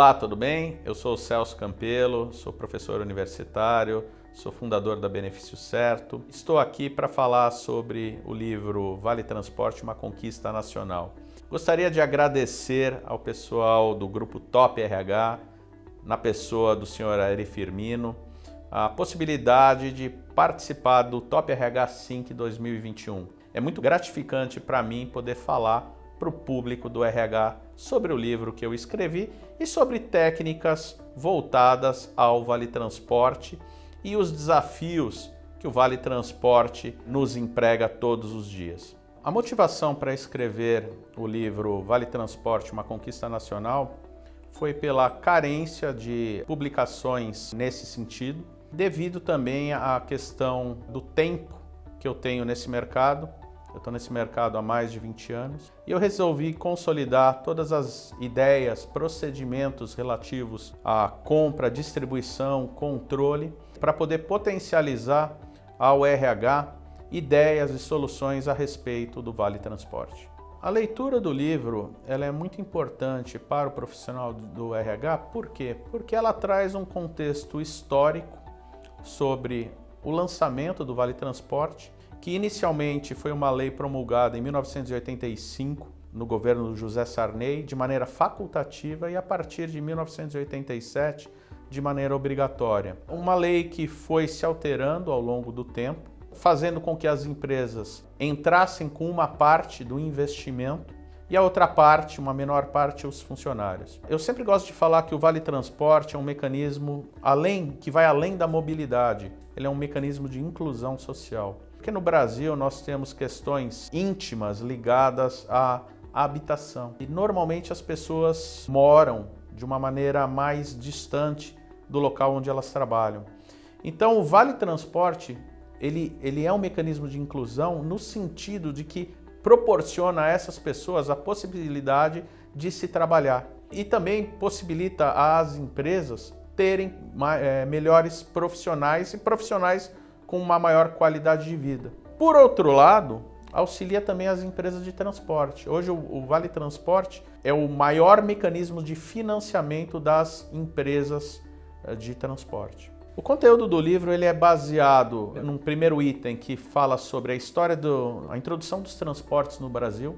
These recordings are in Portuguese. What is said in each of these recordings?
Olá, tudo bem? Eu sou o Celso Campelo, sou professor universitário, sou fundador da Benefício Certo. Estou aqui para falar sobre o livro Vale Transporte, uma conquista nacional. Gostaria de agradecer ao pessoal do grupo Top RH, na pessoa do senhor Ari Firmino, a possibilidade de participar do Top RH Sync 2021. É muito gratificante para mim poder falar para o público do RH sobre o livro que eu escrevi e sobre técnicas voltadas ao Vale Transporte e os desafios que o Vale Transporte nos emprega todos os dias. A motivação para escrever o livro Vale Transporte, uma conquista nacional foi pela carência de publicações nesse sentido, devido também à questão do tempo que eu tenho nesse mercado. Eu estou nesse mercado há mais de 20 anos e eu resolvi consolidar todas as ideias, procedimentos relativos à compra, distribuição, controle, para poder potencializar ao RH ideias e soluções a respeito do Vale Transporte. A leitura do livro ela é muito importante para o profissional do RH, por quê? Porque ela traz um contexto histórico sobre o lançamento do Vale Transporte, que inicialmente foi uma lei promulgada em 1985 no governo José Sarney de maneira facultativa e a partir de 1987 de maneira obrigatória. Uma lei que foi se alterando ao longo do tempo, fazendo com que as empresas entrassem com uma parte do investimento e a outra parte, uma menor parte, os funcionários. Eu sempre gosto de falar que o Vale Transporte é um mecanismo que vai além da mobilidade, ele é um mecanismo de inclusão social. Porque no Brasil nós temos questões íntimas ligadas à habitação. E normalmente as pessoas moram de uma maneira mais distante do local onde elas trabalham. Então o Vale Transporte, ele é um mecanismo de inclusão no sentido de que proporciona a essas pessoas a possibilidade de se trabalhar. E também possibilita às empresas terem melhores profissionais e profissionais com uma maior qualidade de vida. Por outro lado, auxilia também as empresas de transporte. Hoje o Vale Transporte é o maior mecanismo de financiamento das empresas de transporte. O conteúdo do livro ele é baseado num primeiro item que fala sobre a história a introdução dos transportes no Brasil,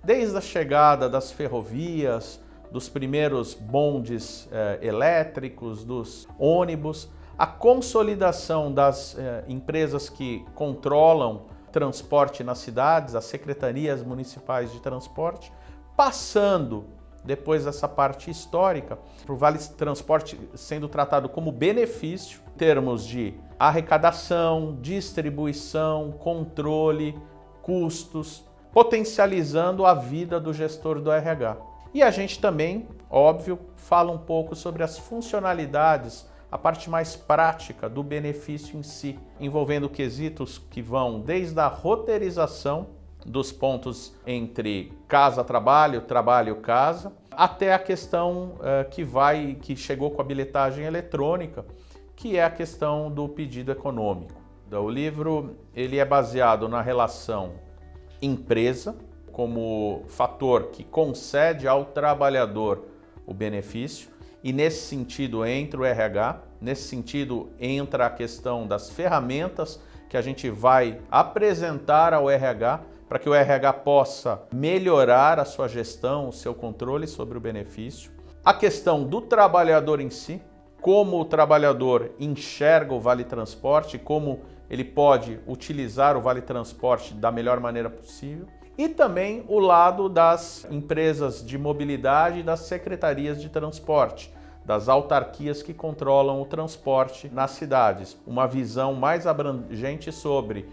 desde a chegada das ferrovias, dos primeiros bondes elétricos, dos ônibus, a consolidação das empresas que controlam transporte nas cidades, as secretarias municipais de transporte, passando, depois dessa parte histórica, para o Vale Transporte sendo tratado como benefício, em termos de arrecadação, distribuição, controle, custos, potencializando a vida do gestor do RH. E a gente também, óbvio, fala um pouco sobre as funcionalidades, a parte mais prática do benefício em si, envolvendo quesitos que vão desde a roteirização dos pontos entre casa-trabalho, trabalho-casa, até a questão que chegou com a bilhetagem eletrônica, que é a questão do pedido econômico. O livro ele é baseado na relação empresa, como fator que concede ao trabalhador o benefício, e nesse sentido entra o RH, nesse sentido entra a questão das ferramentas que a gente vai apresentar ao RH para que o RH possa melhorar a sua gestão, o seu controle sobre o benefício. A questão do trabalhador em si, como o trabalhador enxerga o Vale Transporte, como ele pode utilizar o Vale Transporte da melhor maneira possível. E também o lado das empresas de mobilidade e das secretarias de transporte, das autarquias que controlam o transporte nas cidades. Uma visão mais abrangente sobre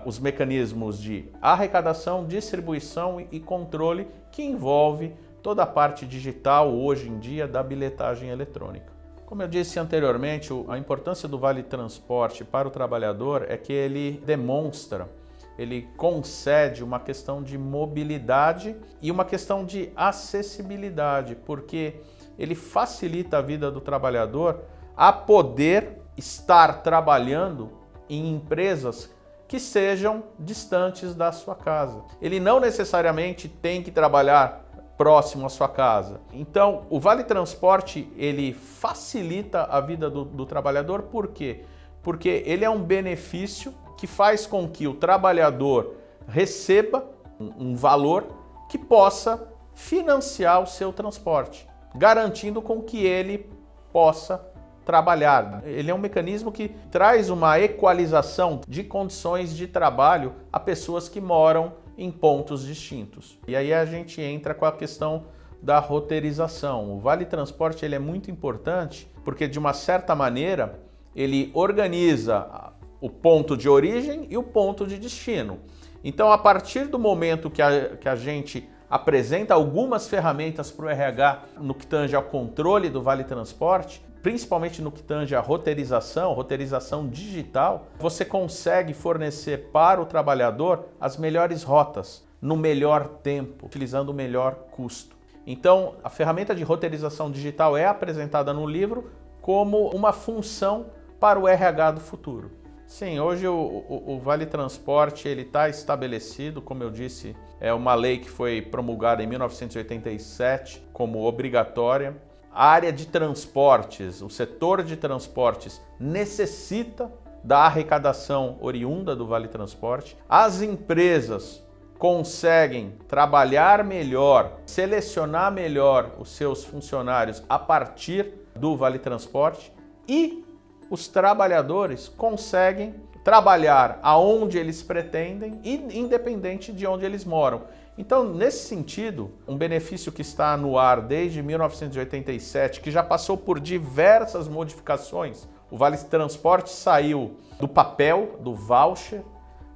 os mecanismos de arrecadação, distribuição e controle que envolve toda a parte digital hoje em dia da bilhetagem eletrônica. Como eu disse anteriormente, a importância do Vale Transporte para o trabalhador é que ele demonstra, ele concede uma questão de mobilidade e uma questão de acessibilidade, porque ele facilita a vida do trabalhador a poder estar trabalhando em empresas que sejam distantes da sua casa. Ele não necessariamente tem que trabalhar próximo à sua casa. Então, o Vale Transporte, ele facilita a vida do trabalhador, por quê? Porque ele é um benefício que faz com que o trabalhador receba um valor que possa financiar o seu transporte, garantindo com que ele possa trabalhar. Ele é um mecanismo que traz uma equalização de condições de trabalho a pessoas que moram em pontos distintos. E aí a gente entra com a questão da roteirização. O Vale Transporte ele é muito importante porque, de uma certa maneira, ele organiza o ponto de origem e o ponto de destino. Então, a partir do momento que a gente apresenta algumas ferramentas para o RH no que tange ao controle do Vale Transporte, principalmente no que tange à roteirização digital, você consegue fornecer para o trabalhador as melhores rotas, no melhor tempo, utilizando o melhor custo. Então, a ferramenta de roteirização digital é apresentada no livro como uma função para o RH do futuro. Sim, hoje o Vale Transporte ele está estabelecido, como eu disse, é uma lei que foi promulgada em 1987 como obrigatória. A área de transportes, o setor de transportes necessita da arrecadação oriunda do Vale Transporte. As empresas conseguem trabalhar melhor, selecionar melhor os seus funcionários a partir do Vale Transporte e os trabalhadores conseguem trabalhar aonde eles pretendem e independente de onde eles moram. Então, nesse sentido, um benefício que está no ar desde 1987, que já passou por diversas modificações, o Vale Transporte saiu do papel, do voucher,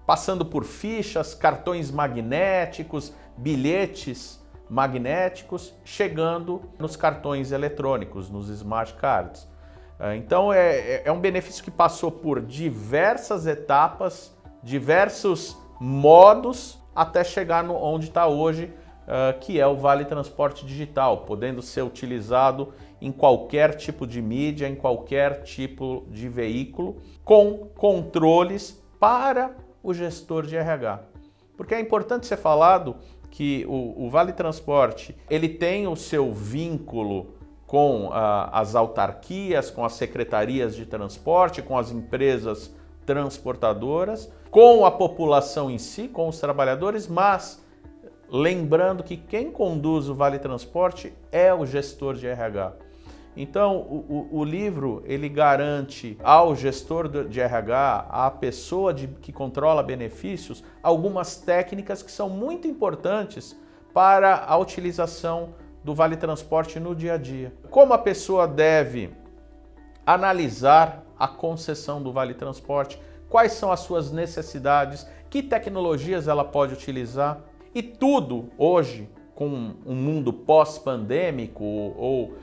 passando por fichas, cartões magnéticos, bilhetes magnéticos, chegando nos cartões eletrônicos, nos smart cards. Então, é um benefício que passou por diversas etapas, diversos modos, até chegar onde está hoje, que é o Vale Transporte Digital, podendo ser utilizado em qualquer tipo de mídia, em qualquer tipo de veículo, com controles para o gestor de RH. Porque é importante ser falado que o Vale Transporte ele tem o seu vínculo com as autarquias, com as secretarias de transporte, com as empresas transportadoras, com a população em si, com os trabalhadores, mas lembrando que quem conduz o Vale Transporte é o gestor de RH. Então, o livro ele garante ao gestor de RH, à pessoa que controla benefícios, algumas técnicas que são muito importantes para a utilização do Vale Transporte no dia a dia. Como a pessoa deve analisar a concessão do Vale Transporte, quais são as suas necessidades, que tecnologias ela pode utilizar. E tudo hoje, com um mundo pós-pandêmico ou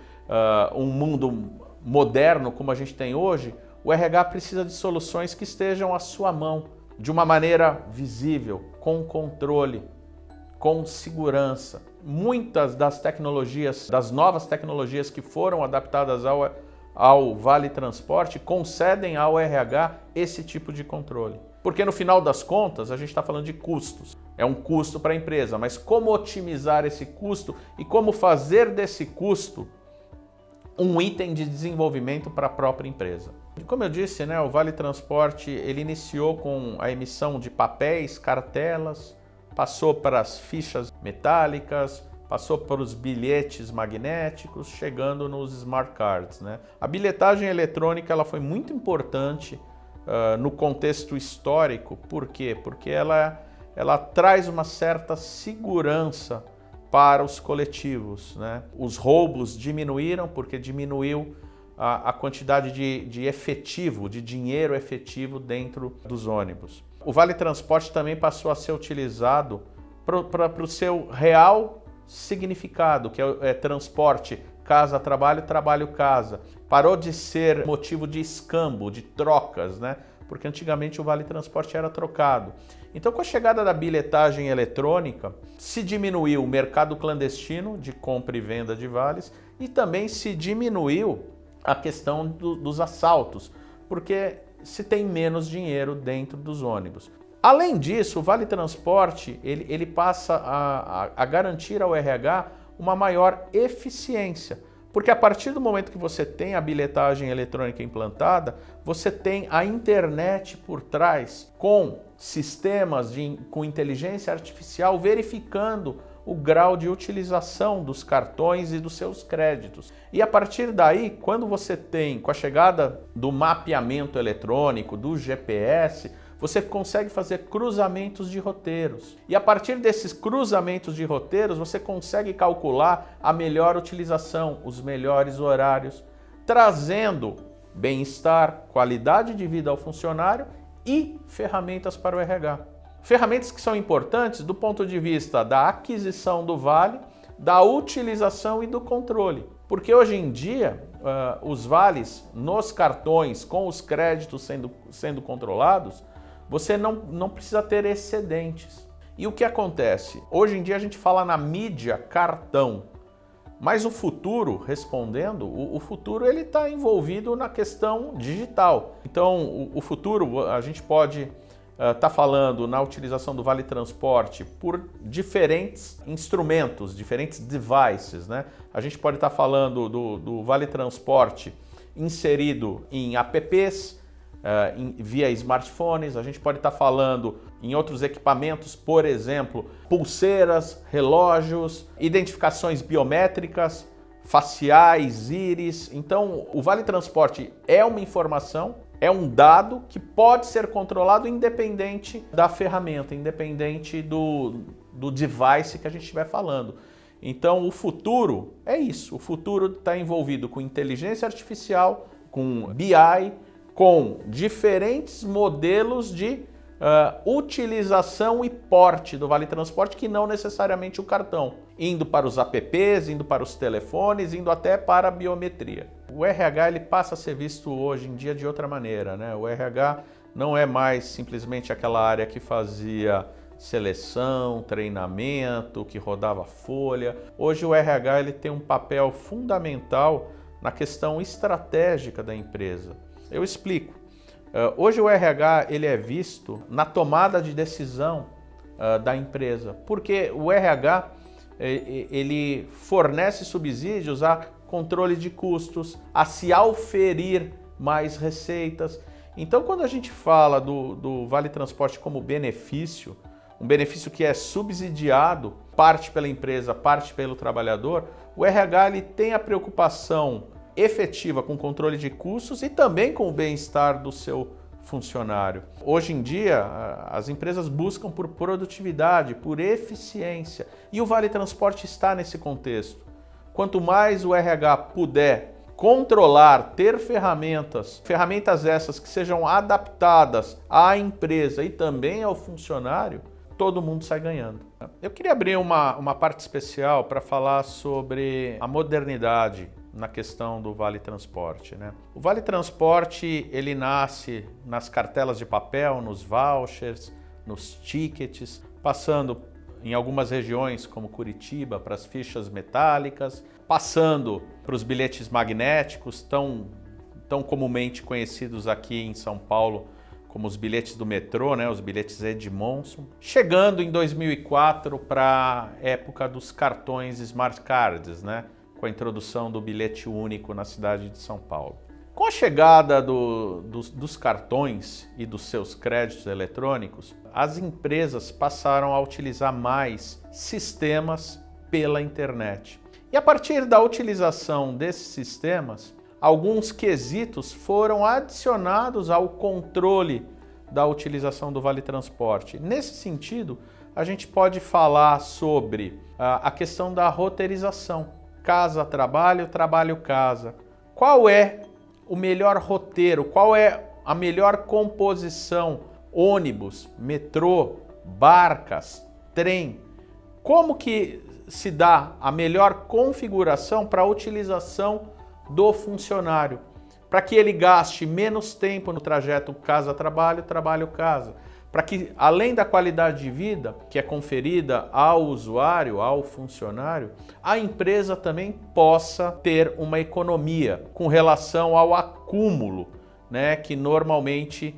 um mundo moderno como a gente tem hoje, o RH precisa de soluções que estejam à sua mão, de uma maneira visível, com controle, com segurança. Muitas das tecnologias, das novas tecnologias que foram adaptadas ao Vale Transporte, concedem ao RH esse tipo de controle. Porque no final das contas, a gente está falando de custos. É um custo para a empresa, mas como otimizar esse custo e como fazer desse custo um item de desenvolvimento para a própria empresa. E como eu disse, o Vale Transporte ele iniciou com a emissão de papéis, cartelas, passou para as fichas metálicas, passou para os bilhetes magnéticos, chegando nos smart cards. A bilhetagem eletrônica ela foi muito importante no contexto histórico. Por quê? Porque ela traz uma certa segurança para os coletivos. Os roubos diminuíram porque diminuiu a quantidade de efetivo, de dinheiro efetivo dentro dos ônibus. O Vale Transporte também passou a ser utilizado para o seu real significado, que é transporte, casa-trabalho, trabalho-casa. Parou de ser motivo de escambo, de trocas, porque antigamente o Vale Transporte era trocado. Então, com a chegada da bilhetagem eletrônica, se diminuiu o mercado clandestino de compra e venda de vales e também se diminuiu a questão dos assaltos, porque se tem menos dinheiro dentro dos ônibus. Além disso, o Vale Transporte ele passa a garantir ao RH uma maior eficiência. Porque a partir do momento que você tem a bilhetagem eletrônica implantada, você tem a internet por trás com sistemas com inteligência artificial verificando o grau de utilização dos cartões e dos seus créditos. E a partir daí, quando você tem, com a chegada do mapeamento eletrônico, do GPS, você consegue fazer cruzamentos de roteiros. E a partir desses cruzamentos de roteiros, você consegue calcular a melhor utilização, os melhores horários, trazendo bem-estar, qualidade de vida ao funcionário e ferramentas para o RH. Ferramentas que são importantes do ponto de vista da aquisição do vale, da utilização e do controle. Porque hoje em dia, os vales nos cartões, com os créditos sendo controlados, você não precisa ter excedentes. E o que acontece? Hoje em dia a gente fala na mídia cartão, mas o futuro, respondendo, o futuro ele está envolvido na questão digital. Então, o futuro a gente pode estar falando na utilização do Vale Transporte por diferentes instrumentos, diferentes devices, né? A gente pode estar falando do Vale Transporte inserido em apps, via smartphones, a gente pode estar falando em outros equipamentos, por exemplo, pulseiras, relógios, identificações biométricas, faciais, íris. Então, o Vale Transporte é uma informação, é um dado que pode ser controlado independente da ferramenta, independente do device que a gente estiver falando. Então, o futuro é isso. O futuro está envolvido com inteligência artificial, com BI, com diferentes modelos de utilização e porte do Vale Transporte, que não necessariamente o cartão, indo para os apps, indo para os telefones, indo até para a biometria. O RH ele passa a ser visto hoje em dia de outra maneira, né? O RH não é mais simplesmente aquela área que fazia seleção, treinamento, que rodava folha. Hoje o RH ele tem um papel fundamental na questão estratégica da empresa. Eu explico. Hoje o RH ele é visto na tomada de decisão da empresa, porque o RH ele fornece subsídios a controle de custos, a se auferir mais receitas. Então, quando a gente fala do Vale Transporte como benefício, um benefício que é subsidiado, parte pela empresa, parte pelo trabalhador, o RH ele tem a preocupação efetiva com o controle de custos e também com o bem-estar do seu funcionário. Hoje em dia, as empresas buscam por produtividade, por eficiência, e o Vale Transporte está nesse contexto. Quanto mais o RH puder controlar, ter ferramentas essas que sejam adaptadas à empresa e também ao funcionário, todo mundo sai ganhando. Eu queria abrir uma parte especial para falar sobre a modernidade na questão do Vale Transporte, né? O Vale Transporte ele nasce nas cartelas de papel, nos vouchers, nos tickets, passando em algumas regiões como Curitiba para as fichas metálicas, passando para os bilhetes magnéticos, tão comumente conhecidos aqui em São Paulo como os bilhetes do metrô, né, os bilhetes Edmondson, chegando em 2004 para a época dos cartões Smart Cards, né, com a introdução do bilhete único na cidade de São Paulo. Com a chegada dos cartões e dos seus créditos eletrônicos, as empresas passaram a utilizar mais sistemas pela internet. E a partir da utilização desses sistemas, alguns quesitos foram adicionados ao controle da utilização do Vale Transporte. Nesse sentido, a gente pode falar sobre a questão da roteirização. Casa-trabalho, trabalho-casa. Qual é o melhor roteiro? Qual é a melhor composição? Ônibus, metrô, barcas, trem. Como que se dá a melhor configuração para a utilização do funcionário? Para que ele gaste menos tempo no trajeto casa-trabalho, trabalho-casa. Para que, além da qualidade de vida que é conferida ao usuário, ao funcionário, a empresa também possa ter uma economia com relação ao acúmulo, né, que normalmente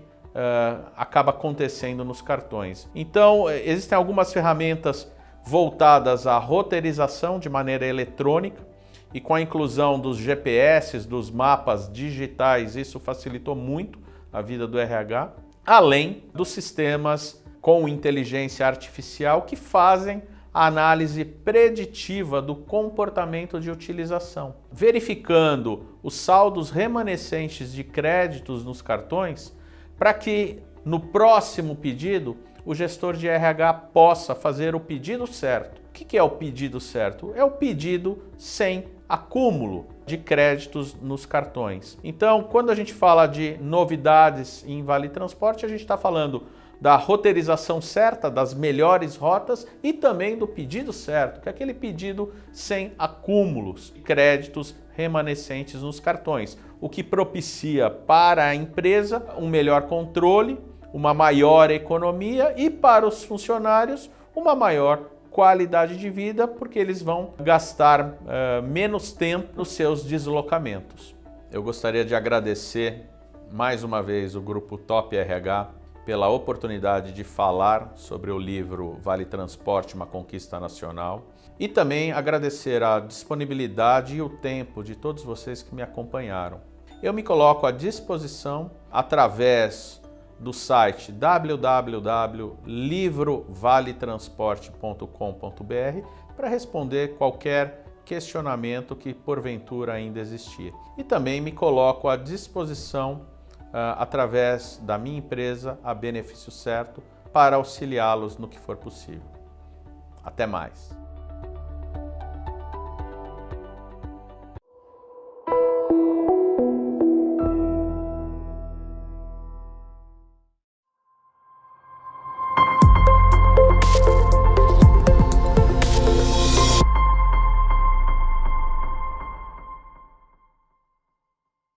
acaba acontecendo nos cartões. Então, existem algumas ferramentas voltadas à roteirização de maneira eletrônica, e com a inclusão dos GPS, dos mapas digitais, isso facilitou muito a vida do RH, além dos sistemas com inteligência artificial que fazem a análise preditiva do comportamento de utilização, verificando os saldos remanescentes de créditos nos cartões, para que no próximo pedido o gestor de RH possa fazer o pedido certo. O que é o pedido certo? É o pedido sem acúmulo de créditos nos cartões. Então, quando a gente fala de novidades em Vale Transporte, a gente está falando da roteirização certa, das melhores rotas e também do pedido certo, que é aquele pedido sem acúmulos de créditos remanescentes nos cartões, o que propicia para a empresa um melhor controle, uma maior economia e para os funcionários uma maior qualidade de vida, porque eles vão gastar menos tempo nos seus deslocamentos. Eu gostaria de agradecer mais uma vez o Grupo Top RH pela oportunidade de falar sobre o livro Vale Transporte, uma conquista nacional, e também agradecer a disponibilidade e o tempo de todos vocês que me acompanharam. Eu me coloco à disposição através do site www.livrovaletransporte.com.br para responder qualquer questionamento que porventura ainda existir. E também me coloco à disposição através da minha empresa, a Benefício Certo, para auxiliá-los no que for possível. Até mais!